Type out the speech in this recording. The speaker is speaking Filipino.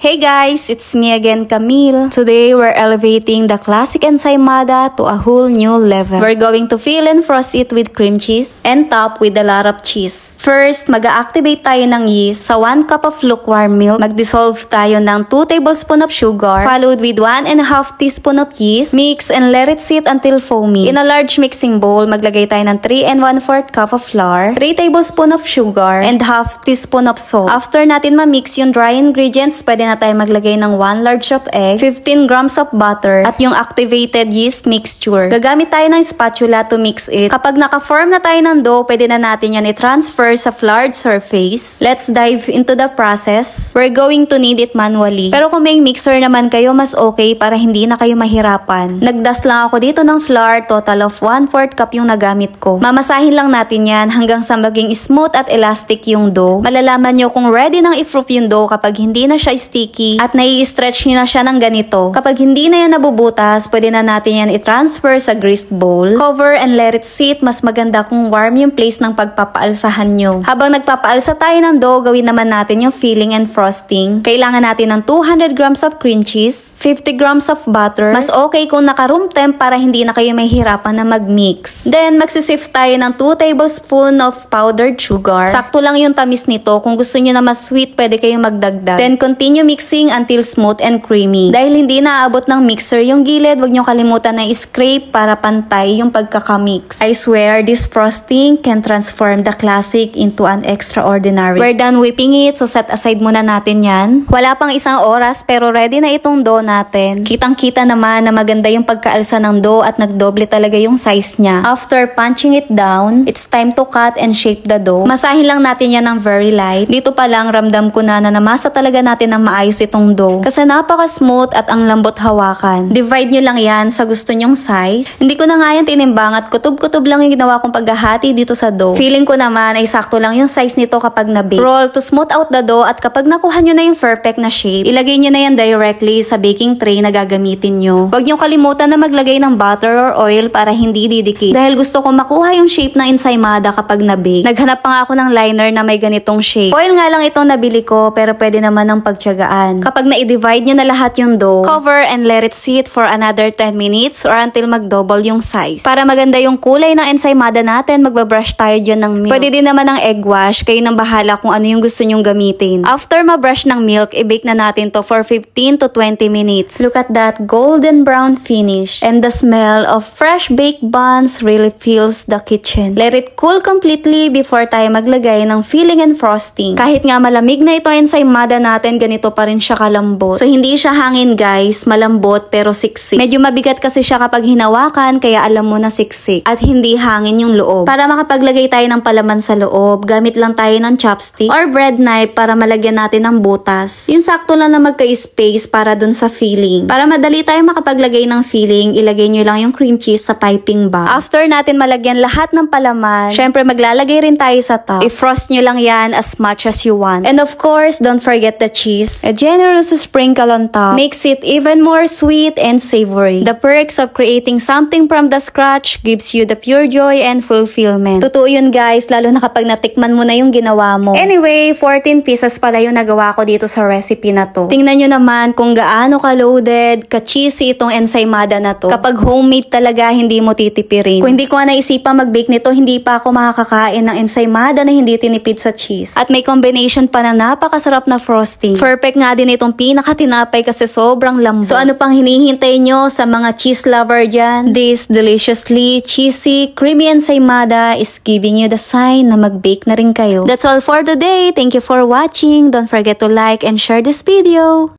Hey guys, it's me again, Camille. Today, we're elevating the classic ensaymada to a whole new level. We're going to fill and frost it with cream cheese and top with a lot of cheese. First, mag-activate tayo ng yeast sa 1 cup of lukewarm milk. Mag-dissolve tayo ng 2 tablespoons of sugar, followed with 1.5 teaspoon of yeast. Mix and let it sit until foamy. In a large mixing bowl, maglagay tayo ng 3 1/4 cup of flour, 3 tablespoons of sugar, and half teaspoon of salt. After natin ma-mix yung dry ingredients, pwede na tayo maglagay ng 1 large of egg, 15 grams of butter, at yung activated yeast mixture. Gagamit tayo ng spatula to mix it. Kapag naka-form na tayo ng dough, pwede na natin yan i-transfer sa floured surface. Let's dive into the process. We're going to knead it manually. Pero kung may mixer naman kayo, mas okay para hindi na kayo mahirapan. Nagdust lang ako dito ng flour, total of 1/4 cup yung nagamit ko. Mamasahin lang natin yan hanggang sa maging smooth at elastic yung dough. Malalaman nyo kung ready nang i-froth yung dough kapag hindi na siya sticky at nai-stretch nyo na siya ng ganito. Kapag hindi na yan nabubutas, pwede na natin yan i-transfer sa greased bowl. Cover and let it sit. Mas maganda kung warm yung place ng pagpapaalsahan nyo. Habang nagpapaalsa tayo ng dough, gawin naman natin yung filling and frosting. Kailangan natin ng 200 grams of cream cheese, 50 grams of butter. Mas okay kung naka-room temp para hindi na kayo mahihirapan na mag-mix. Then, magsisift tayo ng 2 tablespoons of powdered sugar. Sakto lang yung tamis nito. Kung gusto nyo na mas sweet, pwede kayong magdagdag. Then, continue mixing until smooth and creamy. Dahil hindi naaabot ng mixer yung gilid, wag nyo kalimutan na i-scrape para pantay yung pagkakamix. I swear, this frosting can transform the classic into an extraordinary. We're done whipping it, so set aside muna natin yan. Wala pang isang oras, pero ready na itong dough natin. Kitang-kita naman na maganda yung pagkaalsa ng dough at nagdoble talaga yung size niya. After punching it down, it's time to cut and shape the dough. Masahin lang natin yan ng very light. Dito pa lang, ramdam ko na namasa talaga natin ng maayos itong dough. Kasi napaka-smooth at ang lambot hawakan. Divide nyo lang yan sa gusto nyong size. Hindi ko na nga yan tinimbang at kutob-kutob lang yung ginawa kong paghahati dito sa dough. Feeling ko naman ay sakto lang yung size nito kapag na-bake. Roll to smooth out the dough at kapag nakuha nyo na yung perfect na shape, ilagay nyo na yan directly sa baking tray na gagamitin nyo. Huwag nyo kalimutan na maglagay ng butter or oil para hindi didikit. Dahil gusto ko makuha yung shape ng ensaymada kapag na-bake. Naghanap pa nga ako ng liner na may ganitong shape. Foil nga lang itong nabili ko pero pwede naman ng pagtiyagaan. Kapag na-divide nyo na lahat yung dough, cover and let it sit for another 10 minutes or until mag-double yung size. Para maganda yung kulay ng ensaymada natin, magbabrush tayo dyan ng milk. Pwede din naman ng egg wash, kayo nang bahala kung ano yung gusto nyong gamitin. After mabrush ng milk, i-bake na natin to for 15 to 20 minutes. Look at that golden brown finish. And the smell of fresh baked buns really fills the kitchen. Let it cool completely before tayo maglagay ng filling and frosting. Kahit nga malamig na ito ensaymada natin, ganito pa rin siya kalambot. So, hindi siya hangin guys, malambot pero siksik. Medyo mabigat kasi siya kapag hinawakan, kaya alam mo na siksik. At hindi hangin yung loob. Para makapaglagay tayo ng palaman sa loob, gamit lang tayo ng chopstick or bread knife para malagyan natin ng butas. Yung sakto lang na magka-space para dun sa filling. Para madali tayo makapaglagay ng filling, ilagay nyo lang yung cream cheese sa piping bag. After natin malagyan lahat ng palaman, syempre maglalagay rin tayo sa top. I-frost nyo lang yan as much as you want. And of course, don't forget the cheese. A generous sprinkle on top makes it even more sweet and savory. The perks of creating something from the scratch gives you the pure joy and fulfillment. Totoo yun guys, lalo na kapag natikman mo na yung ginawa mo. Anyway, 14 pieces pala yung nagawa ko dito sa recipe na to. Tingnan nyo naman kung gaano ka-loaded, ka-cheesy itong ensaymada na to. Kapag homemade talaga, hindi mo titipirin. Kung hindi ko na naisipan mag-bake nito, hindi pa ako makakakain ng ensaymada na hindi tinipid sa cheese. At may combination pa na napakasarap na frosting. Perfect nga din itong pinaka-tinapay kasi sobrang lambot. So ano pang hinihintay nyo sa mga cheese lover dyan? This deliciously cheesy, creamy ensaymada is giving you the sign na mag-bake na rin kayo. That's all for today. Thank you for watching. Don't forget to like and share this video.